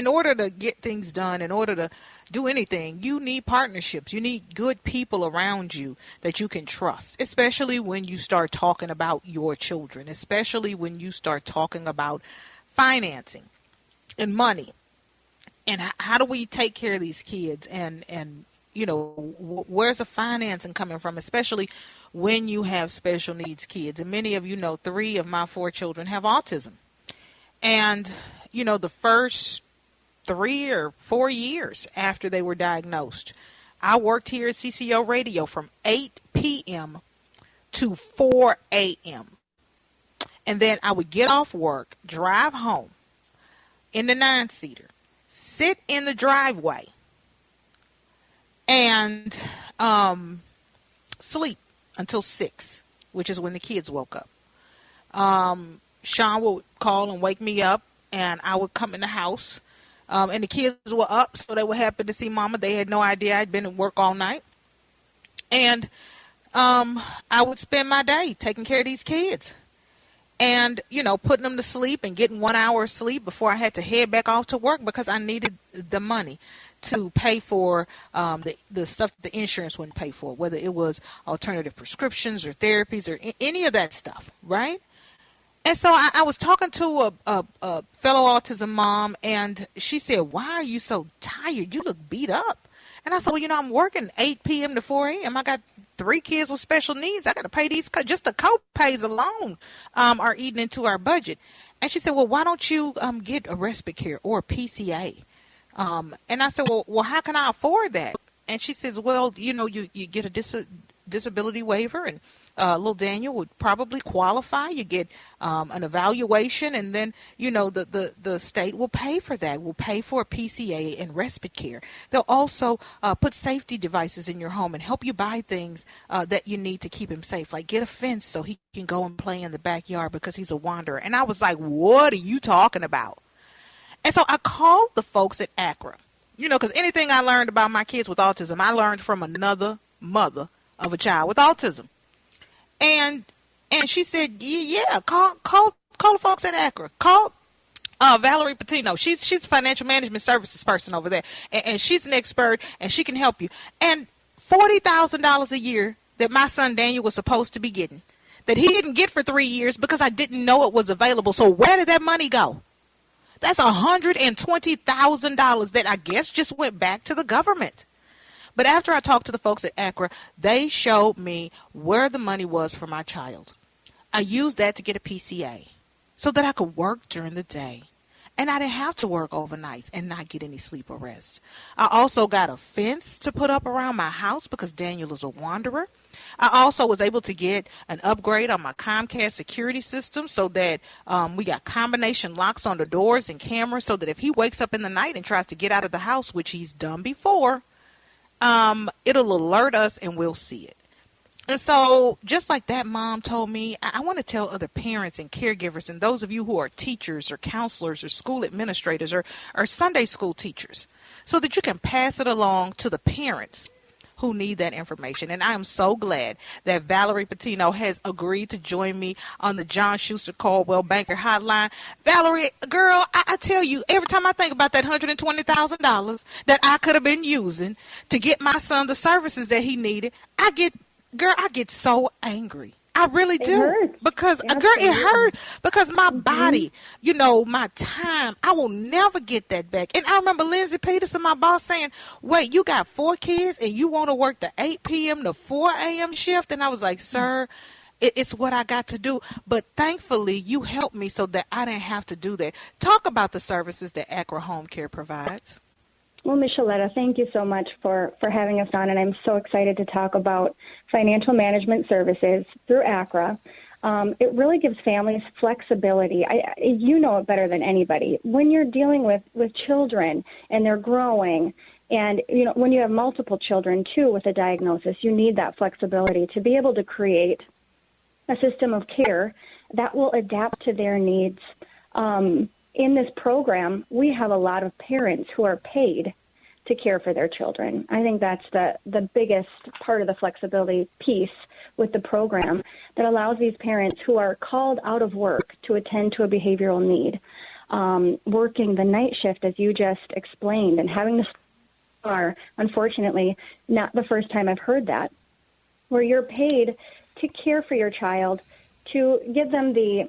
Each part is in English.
in order to get things done, in order to do anything, you need partnerships. You need good people around you that you can trust, especially when you start talking about your children, especially when you start talking about financing and money. And how do we take care of these kids? And where's the financing coming from, especially when you have special needs kids? And many of you know 3 of my 4 children have autism. And, the first 3 or 4 years after they were diagnosed, I worked here at CCO Radio from 8 p.m. to 4 a.m. And then I would get off work, drive home in the 9-seater, sit in the driveway, and sleep until 6, which is when the kids woke up. Sean would call and wake me up, and I would come in the house, and the kids were up, so they were happy to see Mama. They had no idea I'd been at work all night. And I would spend my day taking care of these kids and, putting them to sleep and getting 1 hour of sleep before I had to head back off to work because I needed the money to pay for the stuff that the insurance wouldn't pay for, whether it was alternative prescriptions or therapies or any of that stuff, right? And so I was talking to a fellow autism mom, and she said, "Why are you so tired? You look beat up." And I said, "Well, I'm working 8 p.m. to 4 a.m. I got 3 kids with special needs. I got to pay these. Just the co-pays alone are eating into our budget." And she said, "Well, why don't you get a respite care or a PCA?" And I said, well, how can I afford that? And she says, "Well, you get a disability waiver, and little Daniel would probably qualify. You get an evaluation, and then, the state will pay for that. Will pay for a PCA and respite care. They'll also put safety devices in your home and help you buy things that you need to keep him safe, like get a fence so he can go and play in the backyard because he's a wanderer." And I was like, "What are you talking about?" And so I called the folks at Accra, because anything I learned about my kids with autism, I learned from another mother of a child with autism. And she said, "Yeah, call the folks at Accra. Call Valerie Patino. She's a financial management services person over there, and she's an expert, and she can help you." And $40,000 a year that my son Daniel was supposed to be getting, that he didn't get for 3 years because I didn't know it was available. So where did that money go? That's $120,000 that I guess just went back to the government. But after I talked to the folks at Accra, they showed me where the money was for my child. I used that to get a PCA so that I could work during the day. And I didn't have to work overnight and not get any sleep or rest. I also got a fence to put up around my house because Daniel is a wanderer. I also was able to get an upgrade on my Homecare security system so that we got combination locks on the doors and cameras so that if he wakes up in the night and tries to get out of the house, which he's done before, it'll alert us and we'll see it. And so just like that mom told me, I want to tell other parents and caregivers and those of you who are teachers or counselors or school administrators or Sunday school teachers so that you can pass it along to the parents who need that information. And I am so glad that Valerie Patino has agreed to join me on the John Schuster Caldwell Banker Hotline. Valerie, girl, I tell you, every time I think about that $120,000 that I could have been using to get my son the services that he needed, I get so angry. I really do. Hurts. Because, girl, it hurt because my body, my time, I will never get that back. And I remember Lindsay Peterson, my boss, saying, "Wait, you got 4 kids and you want to work the 8 p.m. to 4 a.m. shift?" And I was like, "Sir, it's what I got to do." But thankfully, you helped me so that I didn't have to do that. Talk about the services that Accra Homecare provides. Well, Ms. Sheletta, thank you so much for having us on, and I'm so excited to talk about financial management services through Accra. It really gives families flexibility. You know it better than anybody. When you're dealing with children and they're growing, and when you have multiple children, too, with a diagnosis, you need that flexibility to be able to create a system of care that will adapt to their needs. In this program, we have a lot of parents who are paid to care for their children. I think that's the biggest part of the flexibility piece with the program that allows these parents who are called out of work to attend to a behavioral need. working the night shift, as you just explained, and having the are, unfortunately, not the first time I've heard that, where you're paid to care for your child, to give them the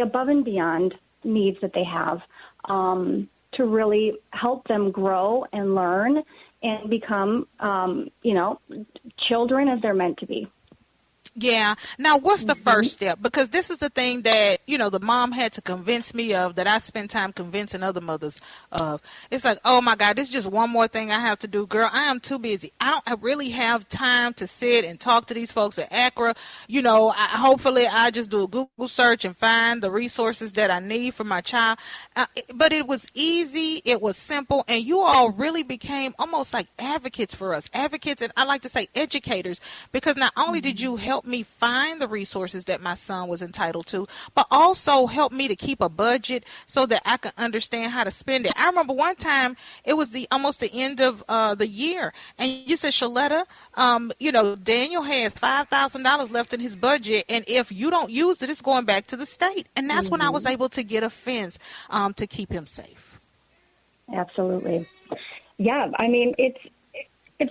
above and beyond needs that they have, to really help them grow and learn and become, children as they're meant to be. Yeah. Now, what's the first step? Because this is the thing that, the mom had to convince me of, that I spend time convincing other mothers of. It's like, oh, my God, this is just one more thing I have to do. Girl, I am too busy. I really have time to sit and talk to these folks at Accra. Hopefully I just do a Google search and find the resources that I need for my child. But it was easy. It was simple. And you all really became almost like advocates for us. Advocates, and I like to say educators, because not only did you help me find the resources that my son was entitled to, but also help me to keep a budget so that I could understand how to spend it. I remember one time it was almost the end of the year, and you said, Sheletta, Daniel has $5,000 left in his budget, and if you don't use it, it's going back to the state. And that's when I was able to get a fence to keep him safe. Absolutely. Yeah, I mean, it's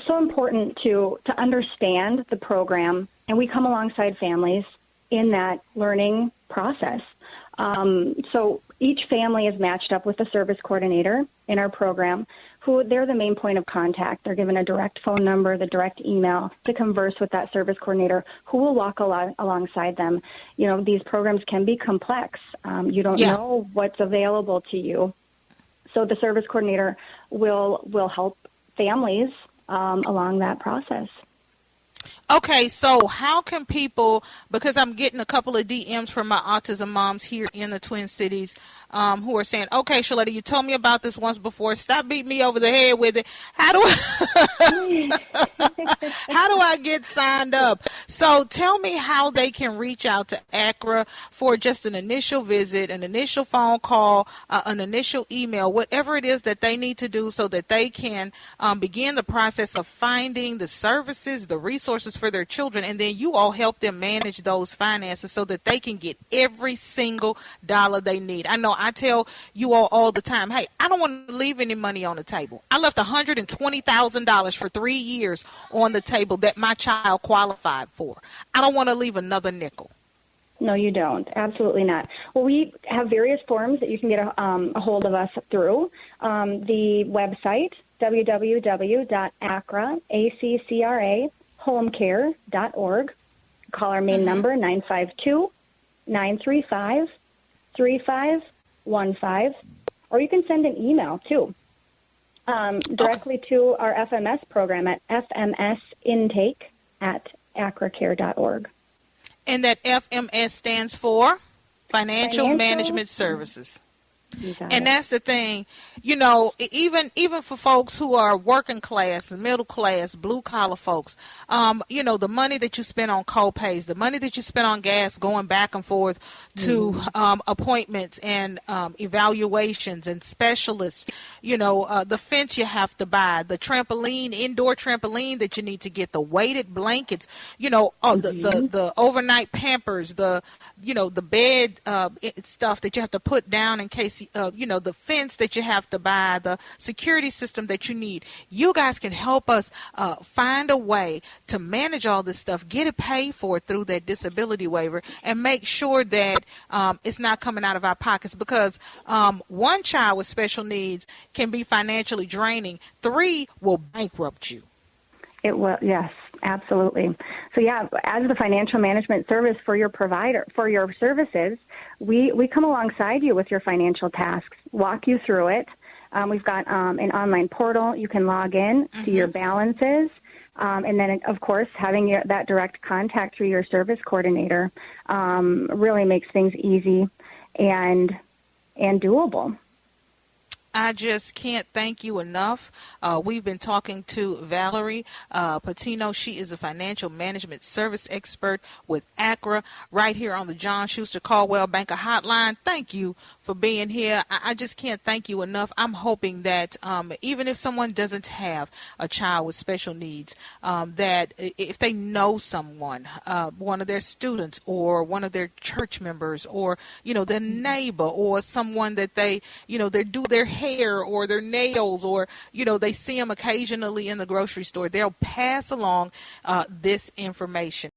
so important to understand the program, and we come alongside families in that learning process. So each family is matched up with a service coordinator in our program, who they're the main point of contact. They're given a direct phone number, the direct email to converse with that service coordinator, who will walk alongside them. These programs can be complex. You don't know what's available to you. So the service coordinator will help families along that process. Okay, so how can people, because I'm getting a couple of DMs from my autism moms here in the Twin Cities who are saying, okay, Sheletta, you told me about this once before. Stop beating me over the head with it. How do I get signed up? So tell me how they can reach out to Accra for just an initial visit, an initial phone call, an initial email, whatever it is that they need to do so that they can begin the process of finding the services, the resources for their children, and then you all help them manage those finances so that they can get every single dollar they need. I know I tell you all the time, hey, I don't want to leave any money on the table. I left $120,000 for 3 years on the table that my child qualified for. I don't want to leave another nickel. No, you don't. Absolutely not. Well, we have various forms that you can get a hold of us through. The website, www.accra.homecare.org. Call our main number, 952-935-3515, or you can send an email, too, directly to our FMS program at fmsintake@accracare.org. And that FMS stands for Financial Management Services. And that's the thing, even for folks who are working class and middle class, blue collar folks, the money that you spend on co-pays, the money that you spend on gas going back and forth to appointments and evaluations and specialists, the fence you have to buy, the indoor trampoline that you need to get, the weighted blankets, the overnight Pampers, the bed stuff that you have to put down in case the fence that you have to buy, the security system that you need. You guys can help us find a way to manage all this stuff, get it paid for through that disability waiver, and make sure that it's not coming out of our pockets, because one child with special needs can be financially draining. 3 will bankrupt you. It will, yes, absolutely. So yeah, as the financial management service for your provider, for your services, we come alongside you with your financial tasks, walk you through it. We've got an online portal. You can log in, see your balances, and then, of course, having that direct contact through your service coordinator really makes things easy and doable. I just can't thank you enough. We've been talking to Valerie Patino. She is a financial management service expert with Accra right here on the John Schuster Caldwell Banker Hotline. Thank you for for being here. I just can't thank you enough. I'm hoping that even if someone doesn't have a child with special needs, that if they know someone, one of their students or one of their church members or, their neighbor or someone that they do their hair or their nails or, they see them occasionally in the grocery store, they'll pass along this information.